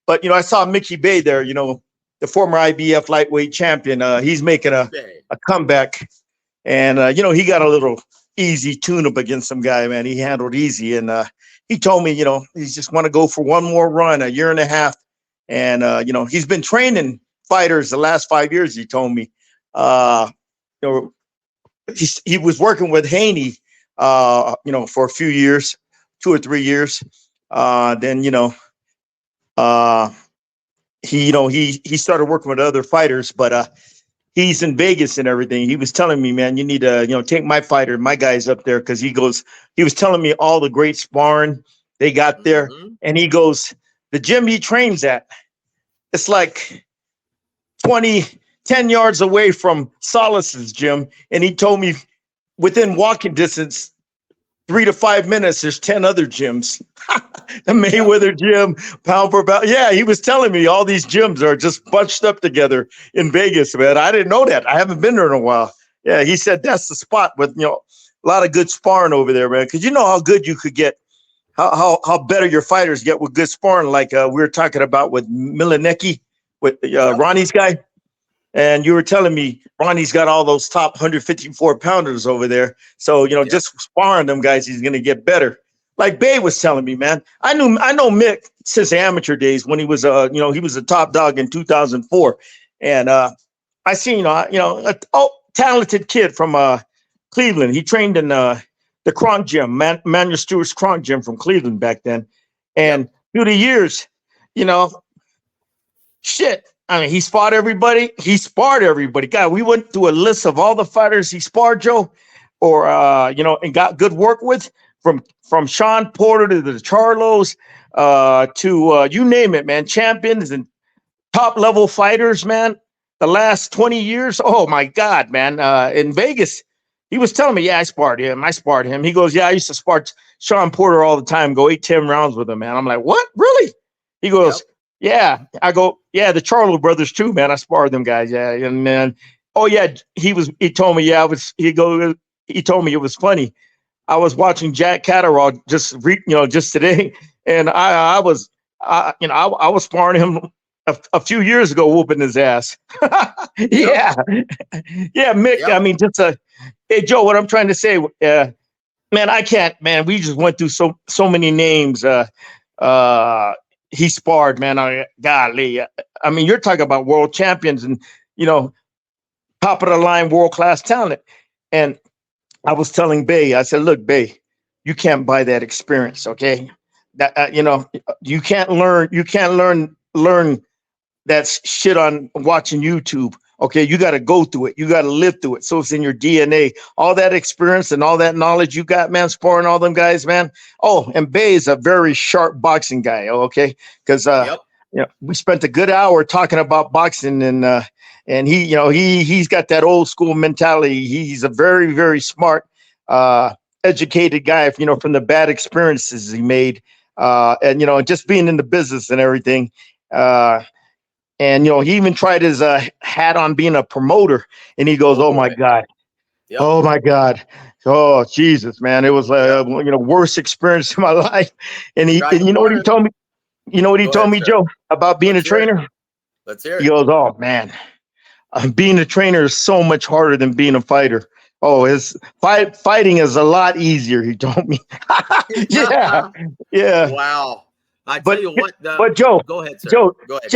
But I saw Mickey Bay there. The former IBF lightweight champion. He's making a comeback, and he got a little easy tune-up against some guy. Man, he handled easy, and he told me, he's just want to go for one more run, a year and a half, and he's been training fighters the last 5 years. He told me, you know, he was working with Haney, for a few years, 2 or 3 years. Then he started working with other fighters, but he's in Vegas and everything. He was telling me, man, you need to take my guys up there, because he was telling me all the great sparring they got there, and he goes, the gym he trains at, it's like 10 yards away from Solace's gym, and he told me within walking distance, 3 to 5 minutes, there's 10 other gyms. The Mayweather gym, pound for pound. Yeah, he was telling me all these gyms are just bunched up together in Vegas, man. I didn't know that. I haven't been there in a while. Yeah, he said that's the spot with a lot of good sparring over there, man. Because you know how good you could get, how better your fighters get with good sparring, like we were talking about with Milanecki, with Ronnie's guy. And you were telling me Ronnie's got all those top 154 pounders over there. So, just sparring them guys, he's going to get better. Like Bay was telling me, man. I know Mick since the amateur days when he was, he was a top dog in 2004. And I seen, a talented kid from Cleveland. He trained in the Kronk gym, Manuel Stewart's Kronk gym from Cleveland back then. And through the years, shit. I mean, he sparred everybody. God, we went through a list of all the fighters he sparred, Joe, or and got good work with, from Sean Porter to the Charlos, to you name it, man. Champions and top level fighters, man. The last 20 years. Oh my God, man. In Vegas, he was telling me, yeah, I sparred him. He goes, yeah, I used to spar Sean Porter all the time, go 8-10 rounds with him, man. I'm like, what? Really? He goes, yeah. I go, yeah, the Charlo brothers too, man. I sparred them guys. Yeah. And then, oh yeah, he told me, he told me it was funny. I was watching Jack Catterall just today. And I was sparring him a few years ago, whooping his ass. Yeah. Yeah. Mick. Yep. I mean, hey Joe, what I'm trying to say, man, I can't, man. We just went through so many names. He sparred, man. Golly. I mean, you're talking about world champions and, top of the line, world-class talent. And I was telling Bay, I said, look, Bay, you can't buy that experience. Okay. That, you can't learn that shit on watching YouTube. Okay. You got to go through it. You got to live through it. So it's in your DNA, all that experience and all that knowledge you got, man, sparring all them guys, man. Oh, and Bay is a very sharp boxing guy. Okay. Cause, we spent a good hour talking about boxing, and he, he's got that old school mentality. He's a very, very smart, educated guy, from the bad experiences he made, and, just being in the business and everything. And, he even tried his hat on being a promoter, and he goes, oh my God. Yep. Oh my God. Oh, Jesus, man. It was, worst experience of my life. And you know what he told me? You know what he told me, Joe, about being a trainer? Let's hear it. He goes, oh man, being a trainer is so much harder than being a fighter. Oh, his fighting is a lot easier, he told me. Yeah. Wow. I tell you what. But Joe, go ahead, sir. Joe, go ahead.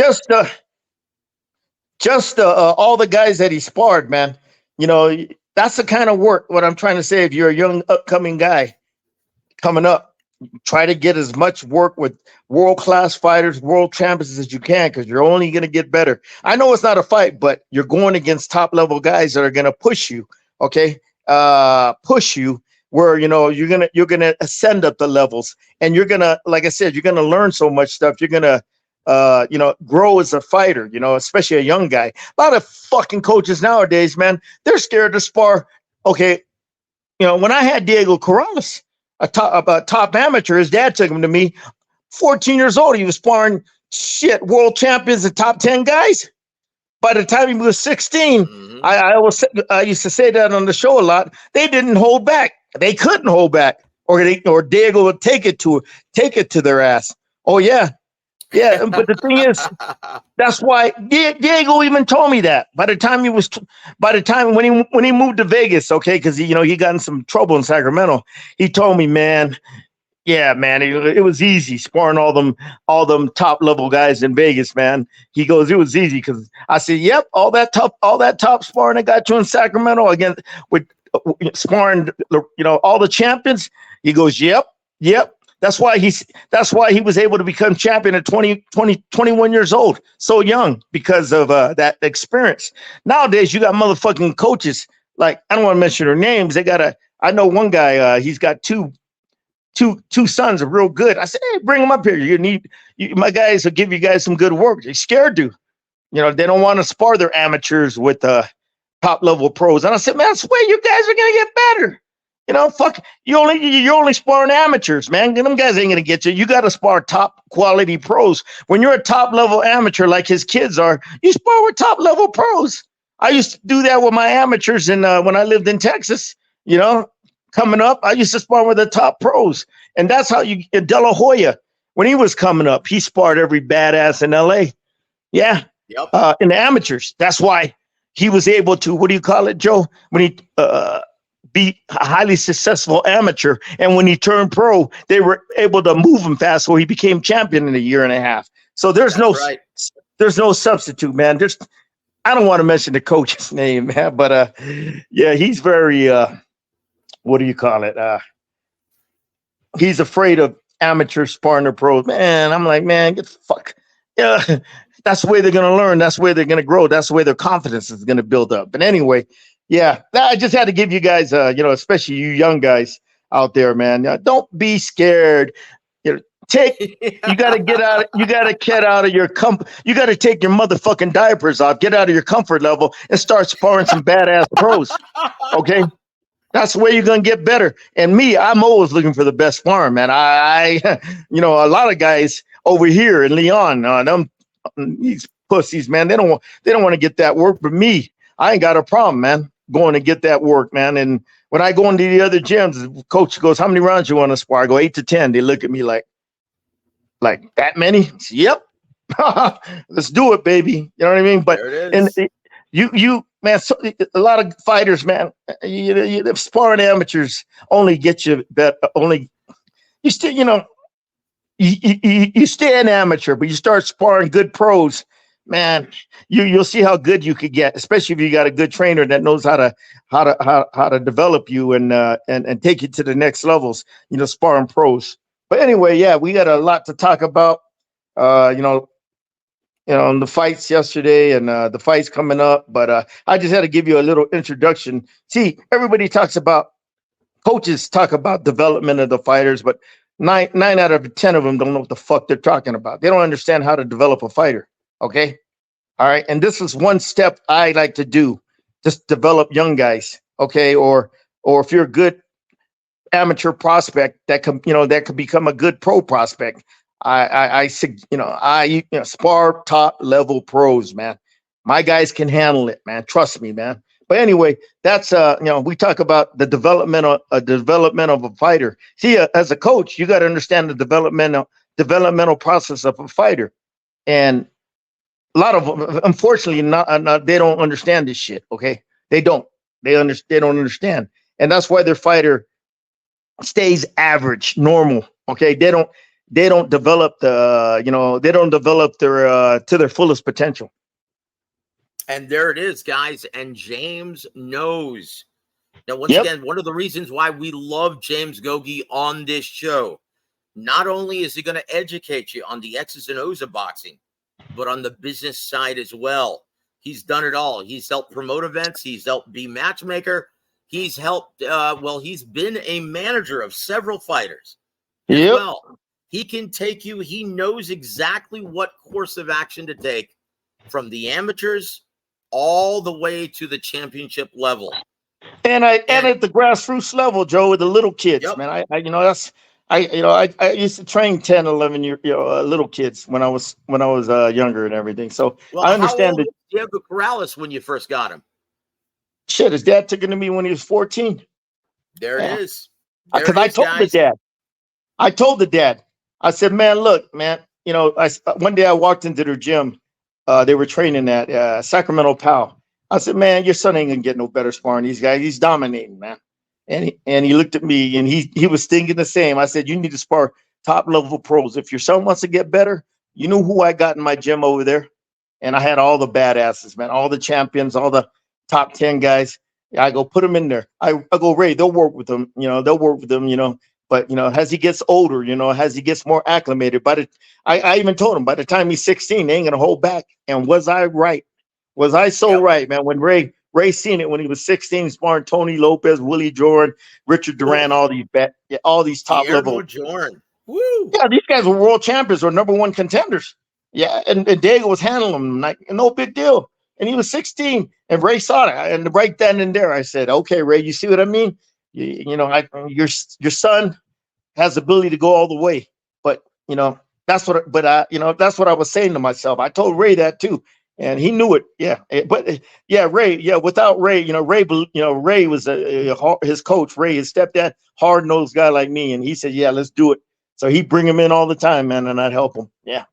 Just all the guys that he sparred, man. That's the kind of work. What I'm trying to say, if you're a young upcoming guy coming up, try to get as much work with world-class fighters, world champions as you can, because you're only going to get better. I know it's not a fight, but you're going against top-level guys that are going to push you. Okay, push you where you're gonna ascend up the levels, and you're gonna, like I said, you're gonna learn so much stuff. You're gonna grow as a fighter. Especially a young guy. A lot of fucking coaches nowadays, man, they're scared to spar. Okay, when I had Diego Corrales, a top amateur, his dad took him to me. 14 years old, he was sparring world champions and top 10 guys. By the time he was 16, I used to say that on the show a lot. They didn't hold back. They couldn't hold back, or Diego would take it to their ass. Oh yeah, Yeah, but the thing is, that's why Diego even told me that. By the time when he moved to Vegas, okay, because he got in some trouble in Sacramento, he told me, man, yeah, man, it was easy sparring all them top level guys in Vegas, man. He goes, it was easy because I said, yep, all that top sparring I got you in Sacramento against with sparring, all the champions. He goes, yep. That's why he was able to become champion at 21 years old, so young, because of that experience. Nowadays, you got motherfucking coaches like, I don't want to mention their names. I know one guy. He's got two sons are real good. I said, hey, bring them up here. My guys will give you guys some good work. They're scared to. They don't want to spar their amateurs with top level pros. And I said, man, I swear you guys are gonna get better. Fuck, you're only sparring amateurs, man. Them guys ain't gonna get you. You got to spar top quality pros. When you're a top level amateur like his kids are, you spar with top level pros. I used to do that with my amateurs, and when I lived in Texas, coming up, I used to spar with the top pros, and that's how you. De La Hoya, when he was coming up, he sparred every badass in L.A. Yeah, Yep. In the amateurs. That's why he was able to. What do you call it, Joe? When he beat a highly successful amateur, and when he turned pro, they were able to move him fast, so he became champion in a year and a half. So there's no substitute, man. I don't want to mention the coach's name, man, but yeah, he's very. What do you call it? He's afraid of amateur sparring the pros. Man, I'm like, man, get the fuck. Yeah, that's the way they're gonna learn. That's the way they're gonna grow. That's the way their confidence is gonna build up. But anyway, yeah, I just had to give you guys, especially you young guys out there, man. Don't be scared. You gotta get out. You gotta get out of your You gotta take your motherfucking diapers off. Get out of your comfort level and start sparring some badass pros. Okay. That's the way you're gonna get better. And me, I'm always looking for the best farm, man. I a lot of guys over here in Leon, these pussies, man, they don't want to get that work. But me, I ain't got a problem, man, going to get that work, man. And when I go into the other gyms, the coach goes, "How many rounds you want to spar?" I go 8 to 10. They look at me like that many? Yep. Let's do it, baby. You know what I mean? But you man, a lot of fighters, man, sparring amateurs only get you better. Only you still, you stay an amateur, but you start sparring good pros, man. You'll see how good you could get, especially if you got a good trainer that knows how to develop you and take you to the next levels. Sparring pros. But anyway, yeah, we got a lot to talk about. On the fights yesterday and the fights coming up. But I just had to give you a little introduction. See, coaches talk about development of the fighters, but nine out of 10 of them don't know what the fuck they're talking about. They don't understand how to develop a fighter. Okay. All right. And this is one step I like to do. Just develop young guys. Okay. Or if you're a good amateur prospect that could become a good pro prospect. I spar top level pros, man. My guys can handle it, man. Trust me, man. But anyway, that's we talk about the development of a fighter. See, as a coach, you got to understand the developmental process of a fighter, and a lot of them, unfortunately, they don't understand this shit. Okay, they don't. They don't understand, and that's why their fighter stays average, normal. Okay, they don't develop their to their fullest potential. And there it is, guys. And James knows. Now, once again, one of the reasons why we love James Gogue on this show, not only is he going to educate you on the X's and O's of boxing, but on the business side as well. He's done it all. He's helped promote events. He's helped be matchmaker. He's helped, he's been a manager of several fighters as well. He can take you. He knows exactly what course of action to take from the amateurs all the way to the championship level. And at the grassroots level, Joe, with the little kids, man. I used to train 10, 11 little kids when I was younger and everything. So I understand that. Diego Corrales when you first got him. Shit, his dad took him to me when he was 14. There it is. Because I told the dad. I said, man, look, man, one day I walked into their gym. They were training at Sacramento Pow. I said, man, your son ain't gonna get no better sparring these guys. He's dominating, man. And he looked at me and he was thinking the same. I said, you need to spar top level pros. If your son wants to get better, you know who I got in my gym over there? And I had all the badasses, man, all the champions, all the top 10 guys. I go put them in there. I go, Ray, they'll work with them, they'll work with them, but as he gets older, as he gets more acclimated, I even told him by the time he's 16, they ain't gonna hold back. And was I right? Was I so right, man? When Ray seen it when he was 16, sparring Tony Lopez, Willie Jordan, Richard Duran, all these top level. Jordan. Woo! Yeah, these guys were world champions or number one contenders. Yeah, and Diego was handling them like no big deal. And he was 16, and Ray saw that. And right then and there, I said, "Okay, Ray, you see what I mean? Your son has the ability to go all the way, but that's what. But that's what I was saying to myself. I told Ray that too, and he knew it. Yeah, Ray. Yeah, without Ray, Ray was his coach. Ray, his stepdad, hard nosed guy like me, and he said, "Yeah, let's do it." So he'd bring him in all the time, man, and I'd help him. Yeah.